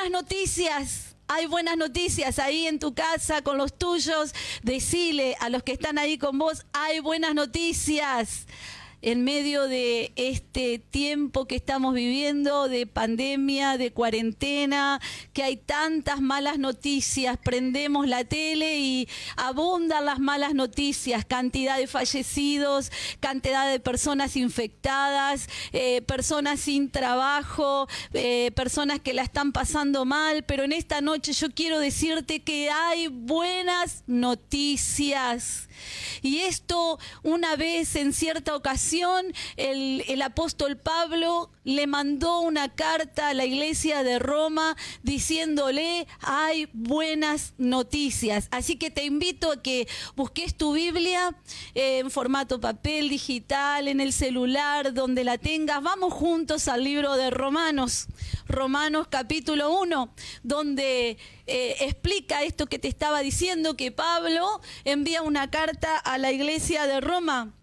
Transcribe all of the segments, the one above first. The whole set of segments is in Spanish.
buenas noticias. Hay buenas noticias ahí en tu casa con los tuyos. Decile a los que están ahí con vos, hay buenas noticias. En medio de este tiempo que estamos viviendo, de pandemia, de cuarentena, que hay tantas malas noticias, prendemos la tele y abundan las malas noticias, cantidad de fallecidos, cantidad de personas infectadas, personas sin trabajo, personas que la están pasando mal, pero en esta noche yo quiero decirte que hay buenas noticias. Y esto, una vez en cierta ocasión, el apóstol Pablo le mandó una carta a la iglesia de Roma diciéndole, hay buenas noticias. Así que te invito a que busques tu Biblia en formato papel, digital, en el celular, donde la tengas. Vamos juntos al libro de Romanos, Romanos capítulo 1, donde explica esto que te estaba diciendo, que Pablo envía una carta a la iglesia de Roma.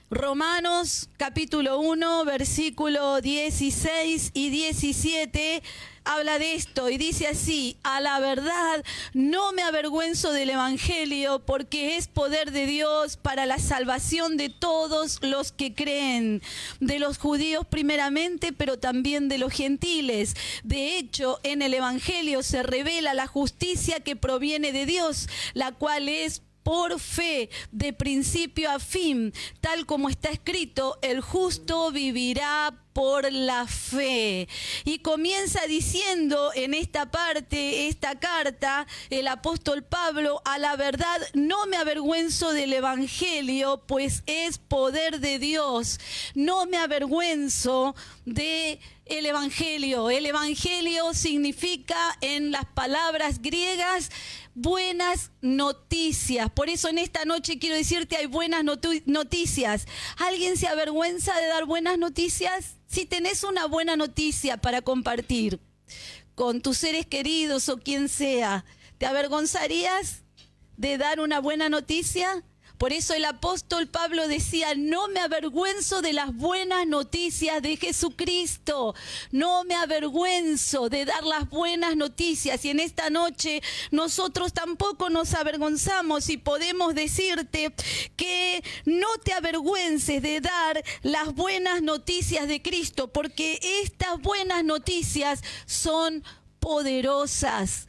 Romanos capítulo 1, versículo 16 y 17 habla de esto y dice así: a la verdad no me avergüenzo del evangelio, porque es poder de Dios para la salvación de todos los que creen, de los judíos primeramente, pero también de los gentiles. De hecho, en el evangelio se revela la justicia que proviene de Dios, la cual es por fe, de principio a fin, tal como está escrito, el justo vivirá por la fe. Y comienza diciendo en esta parte, esta carta, el apóstol Pablo: a la verdad no me avergüenzo del evangelio, pues es poder de Dios. No me avergüenzo de el evangelio. El evangelio significa, en las palabras griegas, buenas noticias. Por eso en esta noche quiero decirte, hay buenas noticias. ¿Alguien se avergüenza de dar buenas noticias? Si tenés una buena noticia para compartir con tus seres queridos o quien sea, ¿te avergonzarías de dar una buena noticia? Por eso el apóstol Pablo decía, no me avergüenzo de las buenas noticias de Jesucristo. No me avergüenzo de dar las buenas noticias. Y en esta noche nosotros tampoco nos avergonzamos, y podemos decirte que no te avergüences de dar las buenas noticias de Cristo, porque estas buenas noticias son poderosas.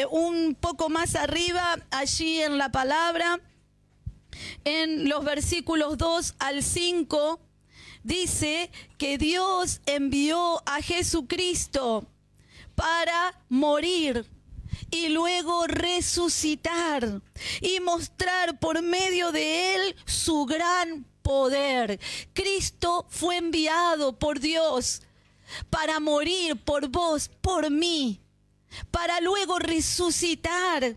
Un poco más arriba, allí en la palabra, en los versículos 2 al 5, dice que Dios envió a Jesucristo para morir y luego resucitar y mostrar por medio de él su gran poder. Cristo fue enviado por Dios para morir por vos, por mí, para luego resucitar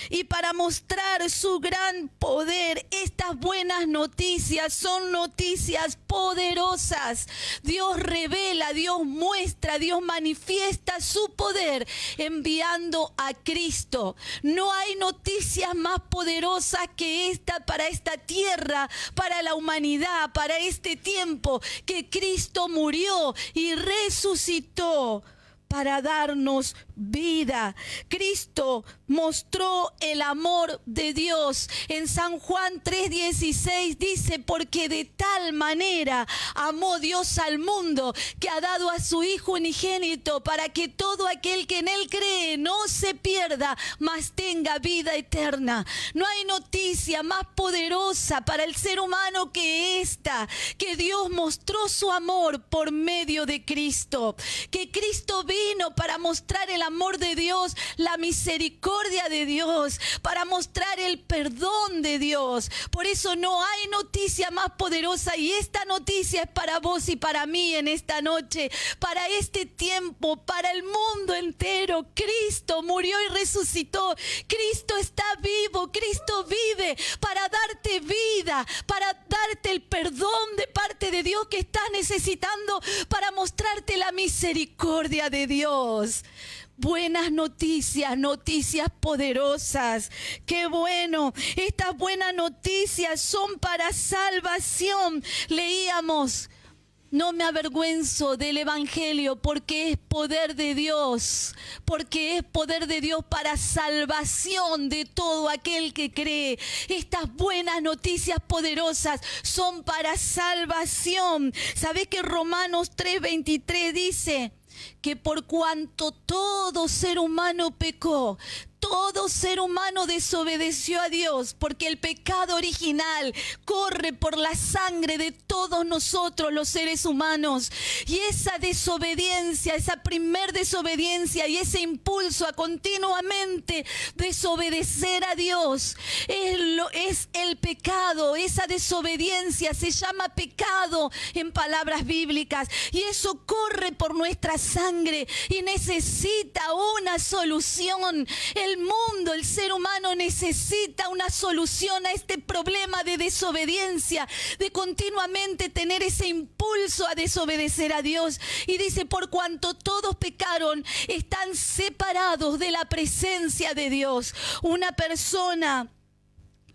y para mostrar su gran poder. Estas buenas noticias son noticias poderosas. Dios revela, Dios muestra, Dios manifiesta su poder enviando a Cristo. No hay noticias más poderosas que esta para esta tierra, para la humanidad, para este tiempo, que Cristo murió y resucitó para darnos vida. Cristo mostró el amor de Dios. En San Juan 3:16 dice, porque de tal manera amó Dios al mundo, que ha dado a su Hijo unigénito, para que todo aquel que en él cree no se pierda, mas tenga vida eterna. No hay noticia más poderosa para el ser humano que esta, que Dios mostró su amor por medio de Cristo, que Cristo vino para mostrar el amor de Dios, la misericordia de Dios, para mostrar el perdón de Dios. Por eso no hay noticia más poderosa, y esta noticia es para vos y para mí en esta noche, para este tiempo, para el mundo entero. Cristo murió y resucitó. Cristo está vivo, Cristo vive para darte vida, para darte el perdón de parte de Dios que estás necesitando, para mostrarte la misericordia de Dios. Buenas noticias, noticias poderosas. ¡Qué bueno! Estas buenas noticias son para salvación. Leíamos No me avergüenzo del evangelio porque es poder de Dios, porque es poder de Dios para salvación de todo aquel que cree. Estas buenas noticias poderosas son para salvación. ¿Sabés que Romanos 3:23 dice que por cuanto todo ser humano pecó, todo ser humano desobedeció a Dios, porque el pecado original corre por la sangre de todos nosotros los seres humanos? Y esa desobediencia, esa primer desobediencia y ese impulso a continuamente desobedecer a Dios es el pecado. Esa desobediencia se llama pecado en palabras bíblicas, y eso corre por nuestra sangre y necesita una solución. El mundo, el ser humano necesita una solución a este problema de desobediencia, de continuamente tener ese impulso a desobedecer a Dios. Y dice, por cuanto todos pecaron, están separados de la presencia de Dios. Una persona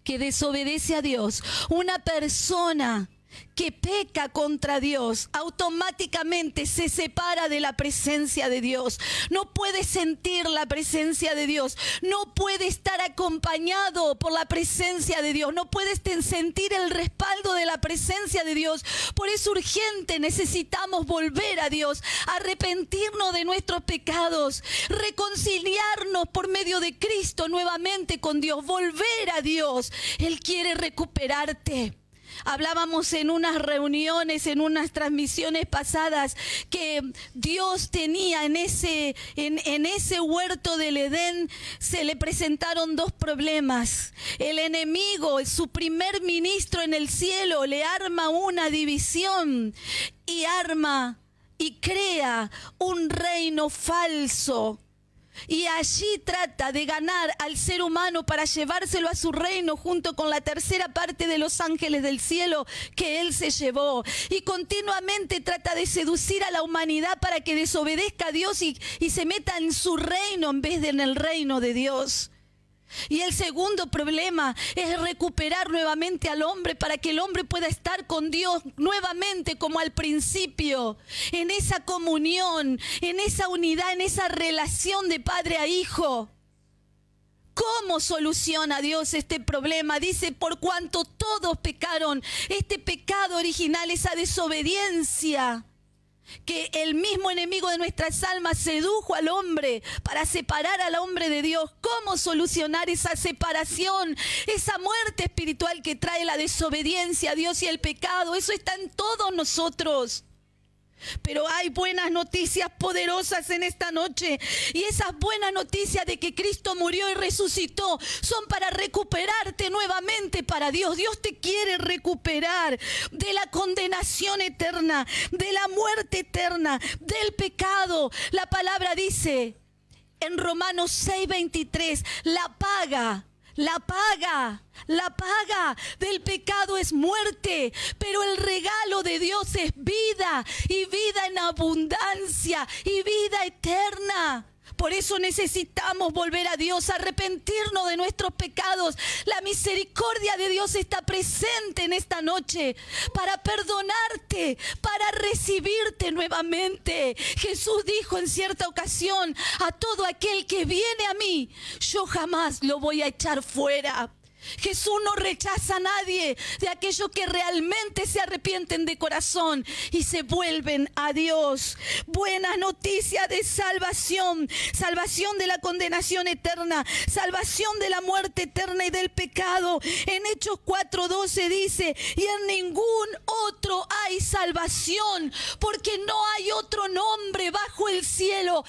que desobedece a Dios, una persona que peca contra Dios, automáticamente se separa de la presencia de Dios. No puede sentir la presencia de Dios, no puede estar acompañado por la presencia de Dios, no puede sentir el respaldo de la presencia de Dios. Por eso urgente necesitamos volver a Dios, arrepentirnos de nuestros pecados, reconciliarnos por medio de Cristo nuevamente con Dios, volver a Dios. Él quiere recuperarte. Hablábamos en unas reuniones, en unas transmisiones pasadas, que Dios tenía en ese huerto del Edén, se le presentaron dos problemas. El enemigo, su primer ministro en el cielo, le arma una división y arma y crea un reino falso. Y allí trata de ganar al ser humano para llevárselo a su reino junto con la tercera parte de los ángeles del cielo que él se llevó. Y continuamente trata de seducir a la humanidad para que desobedezca a Dios y se meta en su reino en vez de en el reino de Dios. Y el segundo problema es recuperar nuevamente al hombre para que el hombre pueda estar con Dios nuevamente como al principio, en esa comunión, en esa unidad, en esa relación de padre a hijo. ¿Cómo soluciona Dios este problema? Dice, por cuanto todos pecaron, este pecado original, esa desobediencia que el mismo enemigo de nuestras almas sedujo al hombre para separar al hombre de Dios. ¿Cómo solucionar esa separación, esa muerte espiritual que trae la desobediencia a Dios y el pecado? Eso está en todos nosotros. Pero hay buenas noticias poderosas en esta noche, y esas buenas noticias de que Cristo murió y resucitó son para recuperarte nuevamente para Dios. Dios te quiere recuperar de la condenación eterna, de la muerte eterna, del pecado. La palabra dice en Romanos 6:23, la paga del pecado es muerte, pero el regalo de Dios es vida, y vida en abundancia, y vida eterna. Por eso necesitamos volver a Dios, arrepentirnos de nuestros pecados. La misericordia de Dios está presente en esta noche para perdonarte, para recibirte nuevamente. Jesús dijo en cierta ocasión, a todo aquel que viene a mí, yo jamás lo voy a echar fuera. Jesús no rechaza a nadie de aquellos que realmente se arrepienten de corazón y se vuelven a Dios. Buenas noticias de salvación, salvación de la condenación eterna, salvación de la muerte eterna y del pecado. En Hechos 4:12 dice, y en ningún otro hay salvación, porque no hay otro nombre bajo el cielo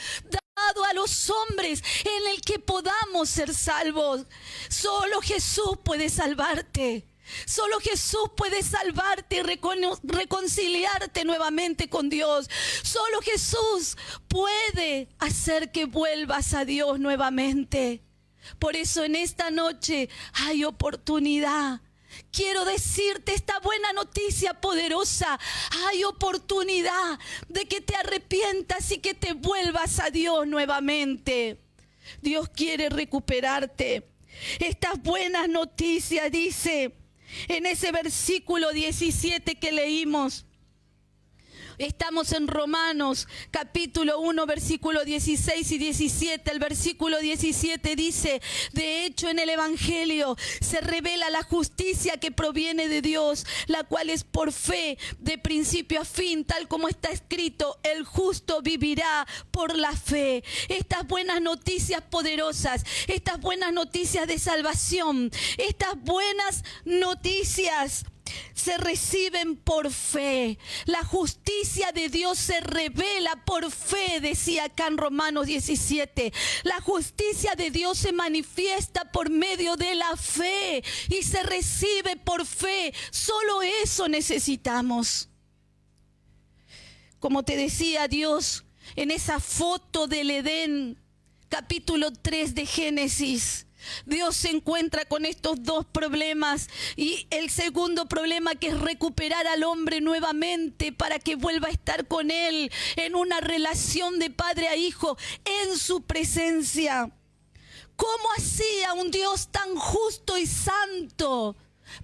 dado a los hombres en el que podamos ser salvos. Solo Jesús puede salvarte. Solo Jesús puede salvarte y reconciliarte nuevamente con Dios. Solo Jesús puede hacer que vuelvas a Dios nuevamente. Por eso en esta noche hay oportunidad. Quiero decirte esta buena noticia poderosa. Hay oportunidad de que te arrepientas y que te vuelvas a Dios nuevamente. Dios quiere recuperarte. Estas buenas noticias, dice en ese versículo 17 que leímos, Estamos en Romanos capítulo 1, versículo 16 y 17. El versículo 17 dice: de hecho, en el Evangelio se revela la justicia que proviene de Dios, la cual es por fe, de principio a fin, tal como está escrito: el justo vivirá por la fe. Estas buenas noticias poderosas, estas buenas noticias de salvación, estas buenas noticias se reciben por fe. La justicia de Dios se revela por fe, decía acá en Romanos 17. La justicia de Dios se manifiesta por medio de la fe y se recibe por fe. Solo eso necesitamos. Como te decía, Dios en esa foto del Edén, capítulo 3 de Génesis, Dios se encuentra con estos dos problemas, y el segundo problema, que es recuperar al hombre nuevamente para que vuelva a estar con él en una relación de padre a hijo en su presencia. ¿Cómo hacía un Dios tan justo y santo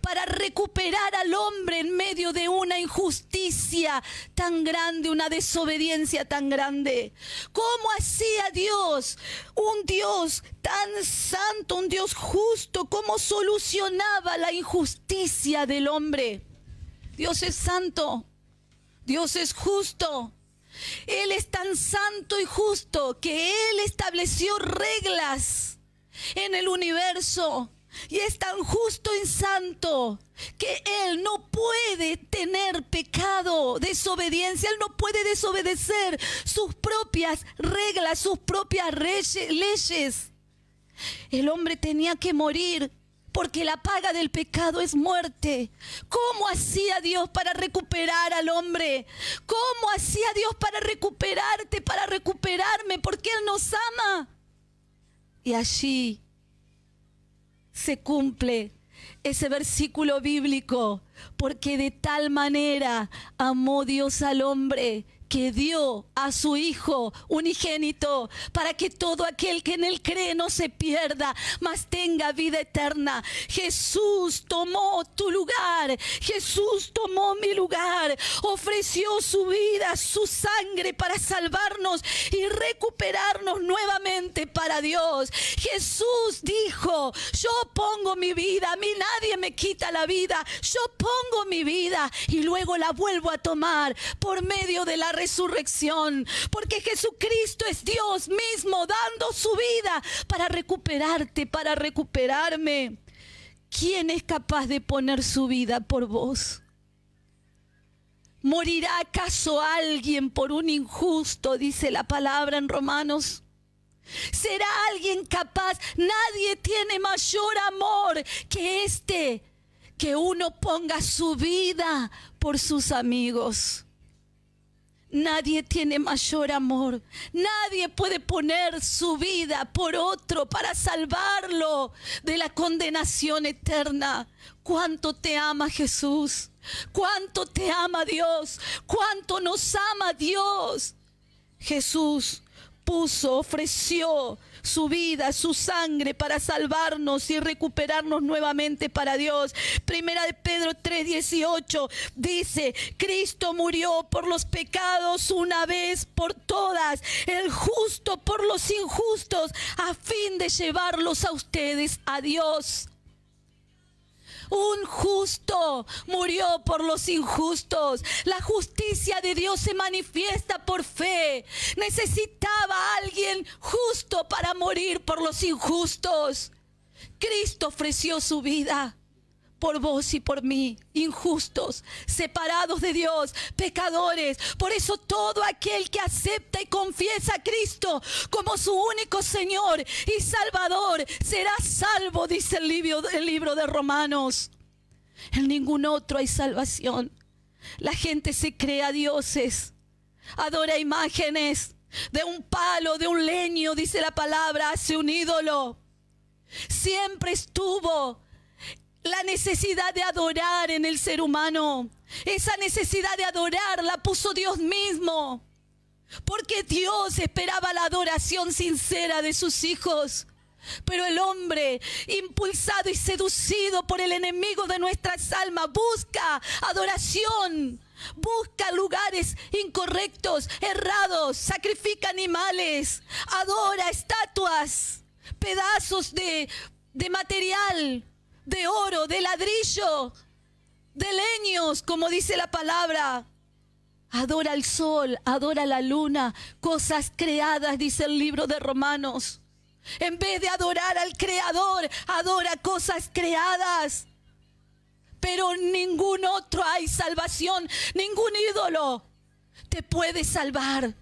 para recuperar al hombre en medio de una injusticia tan grande, una desobediencia tan grande? ¿Cómo hacía Dios, un Dios tan santo, un Dios justo, cómo solucionaba la injusticia del hombre? Dios es santo, Dios es justo. Él es tan santo y justo que Él estableció reglas en el universo. Y es tan justo y santo que Él no puede tener pecado, desobediencia. Él no puede desobedecer sus propias reglas, sus propias leyes. El hombre tenía que morir porque la paga del pecado es muerte. ¿Cómo hacía Dios para recuperar al hombre? ¿Cómo hacía Dios para recuperarte, para recuperarme? Porque Él nos ama. Y allí se cumple ese versículo bíblico: porque de tal manera amó Dios al hombre que dio a su Hijo unigénito, para que todo aquel que en Él cree no se pierda, mas tenga vida eterna. Jesús tomó tu lugar, Jesús tomó mi lugar, ofreció su vida, su sangre para salvarnos y recuperarnos nuevamente para Dios. Jesús dijo: yo pongo mi vida, a mí nadie me quita la vida, yo pongo mi vida y luego la vuelvo a tomar por medio de la resurrección, porque Jesucristo es Dios mismo dando su vida para recuperarte, para recuperarme. ¿Quién es capaz de poner su vida por vos? ¿Morirá acaso alguien por un injusto? Dice la palabra en Romanos. ¿Será alguien capaz? Nadie tiene mayor amor que este, que uno ponga su vida por sus amigos. Nadie tiene mayor amor. Nadie puede poner su vida por otro para salvarlo de la condenación eterna. ¿Cuánto te ama Jesús? ¿Cuánto te ama Dios? ¿Cuánto nos ama Dios? Jesús ofreció su vida, su sangre para salvarnos y recuperarnos nuevamente para Dios. Primera de Pedro 3:18 dice: Cristo murió por los pecados una vez por todas, el justo por los injustos, a fin de llevarlos a ustedes a Dios. Un justo murió por los injustos. La justicia de Dios se manifiesta por fe. Necesitaba a alguien justo para morir por los injustos. Cristo ofreció su vida por vos y por mí, injustos, separados de Dios, pecadores. Por eso todo aquel que acepta y confiesa a Cristo como su único Señor y Salvador será salvo, dice el libro de Romanos. En ningún otro hay salvación. La gente se crea dioses, adora imágenes de un palo, de un leño, dice la palabra, hace un ídolo. Siempre estuvo la necesidad de adorar en el ser humano. Esa necesidad de adorar la puso Dios mismo, porque Dios esperaba la adoración sincera de sus hijos. Pero el hombre, impulsado y seducido por el enemigo de nuestras almas, busca adoración busca lugares incorrectos, errados, sacrifica animales, adora estatuas, pedazos de material, de oro, de ladrillo, de leños, como dice la palabra. Adora al sol, adora la luna, cosas creadas, dice el libro de Romanos. En vez de adorar al Creador, adora cosas creadas. Pero ningún otro hay salvación, ningún ídolo te puede salvar.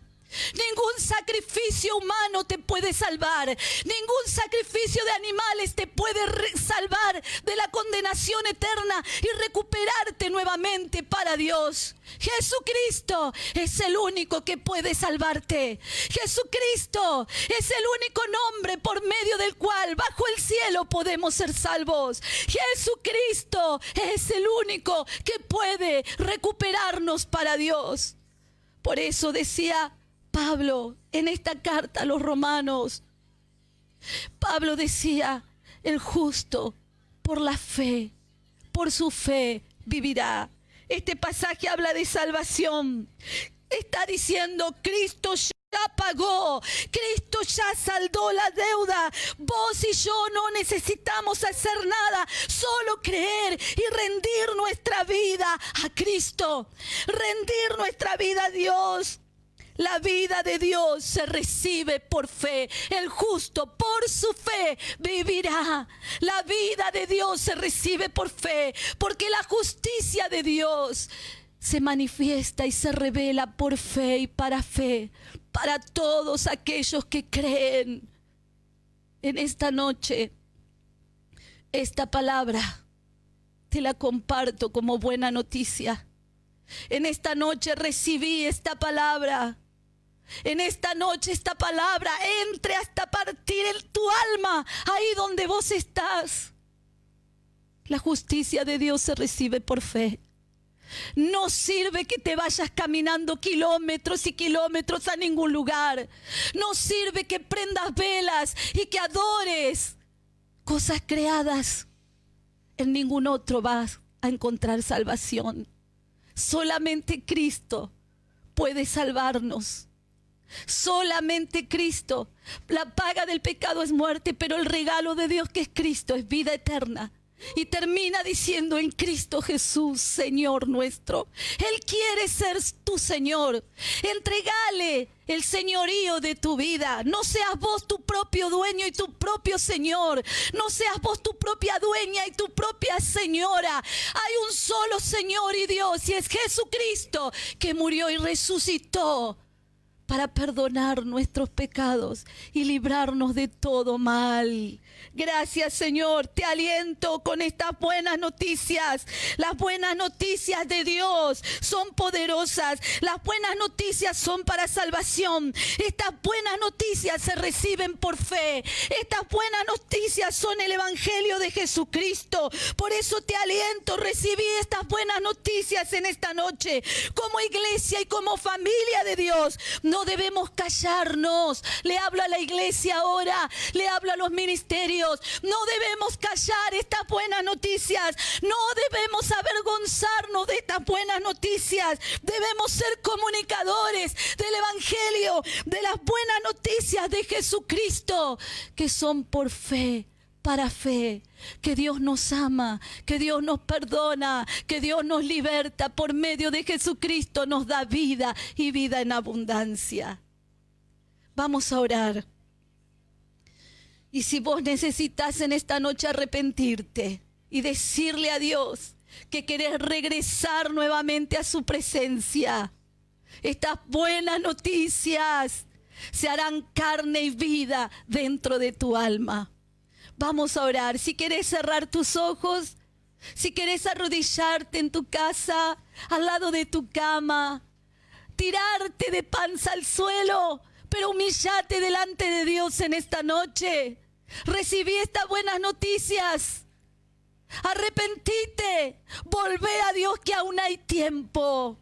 Ningún sacrificio humano te puede salvar. Ningún sacrificio de animales te puede salvar de la condenación eterna y recuperarte nuevamente para Dios. Jesucristo es el único que puede salvarte. Jesucristo es el único nombre por medio del cual bajo el cielo podemos ser salvos. Jesucristo es el único que puede recuperarnos para Dios. Por eso decía Pablo en esta carta a los romanos, Pablo decía, el justo por la fe, por su fe vivirá. Este pasaje habla de salvación. Está diciendo, Cristo ya pagó, Cristo ya saldó la deuda. Vos y yo no necesitamos hacer nada, solo creer y rendir nuestra vida a Cristo, rendir nuestra vida a Dios. La vida de Dios se recibe por fe. El justo por su fe vivirá. La vida de Dios se recibe por fe, porque la justicia de Dios se manifiesta y se revela por fe y para todos aquellos que creen. En esta noche, esta palabra te la comparto como buena noticia. En esta noche recibí esta palabra. En esta noche esta palabra entre hasta partir en tu alma, ahí donde vos estás. La justicia de Dios se recibe por fe. No sirve que te vayas caminando kilómetros y kilómetros a ningún lugar. No sirve que prendas velas y que adores cosas creadas. En ningún otro vas a encontrar salvación. Solamente Cristo puede salvarnos. Solamente Cristo. La paga del pecado es muerte, pero el regalo de Dios, que es Cristo, es vida eterna. Y termina diciendo, en Cristo Jesús, Señor nuestro. Él quiere ser tu Señor. Entregale el señorío de tu vida. No seas vos tu propio dueño y tu propio Señor. No seas vos tu propia dueña y tu propia señora. Hay un solo Señor y Dios, y es Jesucristo, que murió y resucitó para perdonar nuestros pecados y librarnos de todo mal. Gracias, Señor. Te aliento con estas buenas noticias. Las buenas noticias de Dios son poderosas. Las buenas noticias son para salvación. Estas buenas noticias se reciben por fe. Estas buenas noticias son el Evangelio de Jesucristo. Por eso te aliento, recibí estas buenas noticias en esta noche. Como iglesia y como familia de Dios, no debemos callarnos. Le hablo a la iglesia ahora, le hablo a los ministerios. No debemos callar estas buenas noticias. No debemos avergonzarnos de estas buenas noticias. Debemos ser comunicadores del Evangelio, de las buenas noticias de Jesucristo, que son por fe, para fe, que Dios nos ama, que Dios nos perdona, que Dios nos liberta por medio de Jesucristo, nos da vida y vida en abundancia. Vamos a orar. Y si vos necesitas en esta noche arrepentirte y decirle a Dios que querés regresar nuevamente a su presencia, estas buenas noticias se harán carne y vida dentro de tu alma. Vamos a orar. Si querés cerrar tus ojos, si querés arrodillarte en tu casa, al lado de tu cama, tirarte de panza al suelo, pero humillate delante de Dios en esta noche. Recibí estas buenas noticias. Arrepentite, volvé a Dios, que aún hay tiempo.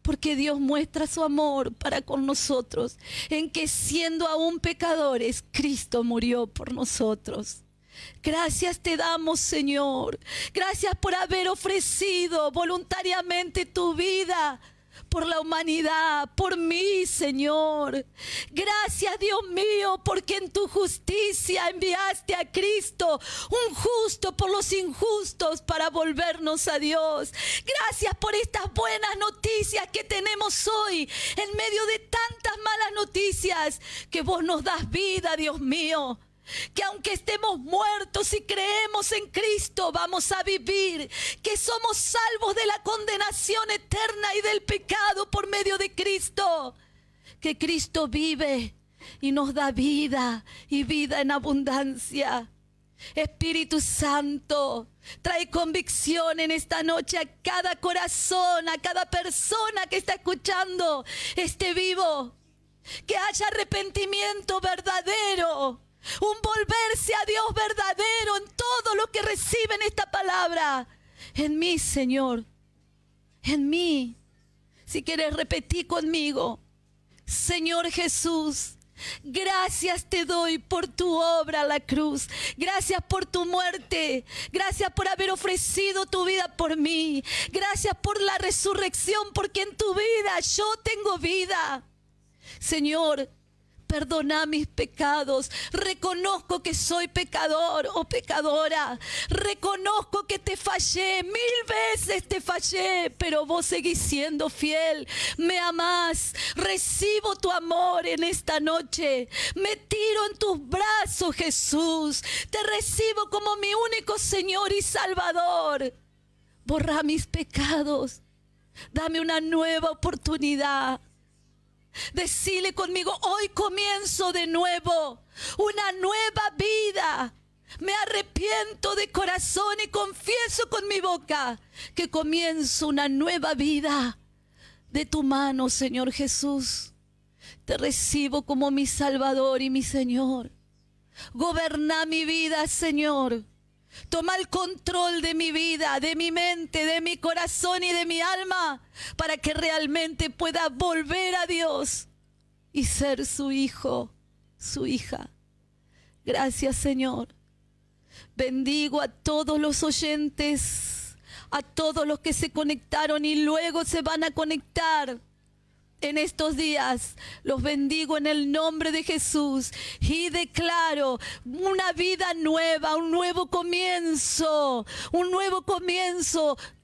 Porque Dios muestra su amor para con nosotros, en que siendo aún pecadores, Cristo murió por nosotros. Gracias te damos, Señor. Gracias por haber ofrecido voluntariamente tu vida por la humanidad, por mí, Señor. Gracias, Dios mío, porque en tu justicia enviaste a Cristo, un justo por los injustos, para volvernos a Dios. Gracias por estas buenas noticias que tenemos hoy, en medio de tantas malas noticias, que vos nos das vida, Dios mío. Que aunque estemos muertos y creemos en Cristo, vamos a vivir. Que somos salvos de la condenación eterna y del pecado por medio de Cristo. Que Cristo vive y nos da vida, y vida en abundancia. Espíritu Santo, trae convicción en esta noche a cada corazón, a cada persona que está escuchando este vivo. Que haya arrepentimiento verdadero. Un volverse a Dios verdadero en todo lo que reciben esta palabra. En mí, Señor. En mí. Si quieres repetir conmigo. Señor Jesús, gracias te doy por tu obra a la cruz. Gracias por tu muerte. Gracias por haber ofrecido tu vida por mí. Gracias por la resurrección, porque en tu vida yo tengo vida. Señor, perdona mis pecados. Reconozco que soy pecador o pecadora. Reconozco que te fallé. 1000 veces te fallé, pero vos seguís siendo fiel. Me amás. Recibo tu amor en esta noche. Me tiro en tus brazos, Jesús. Te recibo como mi único Señor y Salvador. Borra mis pecados. Dame una nueva oportunidad. Decile conmigo: hoy comienzo de nuevo una nueva vida. Me arrepiento de corazón y confieso con mi boca que comienzo una nueva vida de tu mano, Señor Jesús. Te recibo como mi Salvador y mi Señor. Goberna mi vida, Señor. Toma el control de mi vida, de mi mente, de mi corazón y de mi alma, para que realmente pueda volver a Dios y ser su hijo, su hija. Gracias, Señor. Bendigo a todos los oyentes, a todos los que se conectaron y luego se van a conectar en estos días. Los bendigo en el nombre de Jesús y declaro una vida nueva, un nuevo comienzo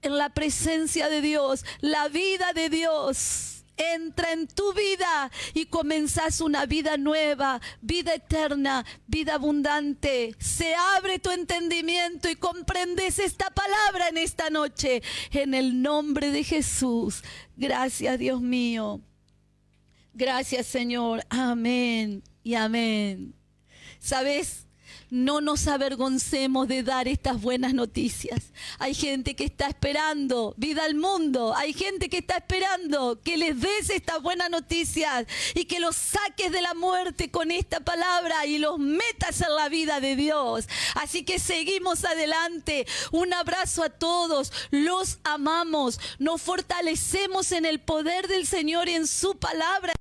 en la presencia de Dios. La vida de Dios entra en tu vida y comenzás una vida nueva, vida eterna, vida abundante. Se abre tu entendimiento y comprendes esta palabra en esta noche, en el nombre de Jesús. Gracias, Dios mío. Gracias, Señor. Amén y amén. ¿Sabes? No nos avergoncemos de dar estas buenas noticias. Hay gente que está esperando vida al mundo. Hay gente que está esperando que les des estas buenas noticias y que los saques de la muerte con esta palabra y los metas en la vida de Dios. Así que seguimos adelante. Un abrazo a todos. Los amamos. Nos fortalecemos en el poder del Señor y en su palabra.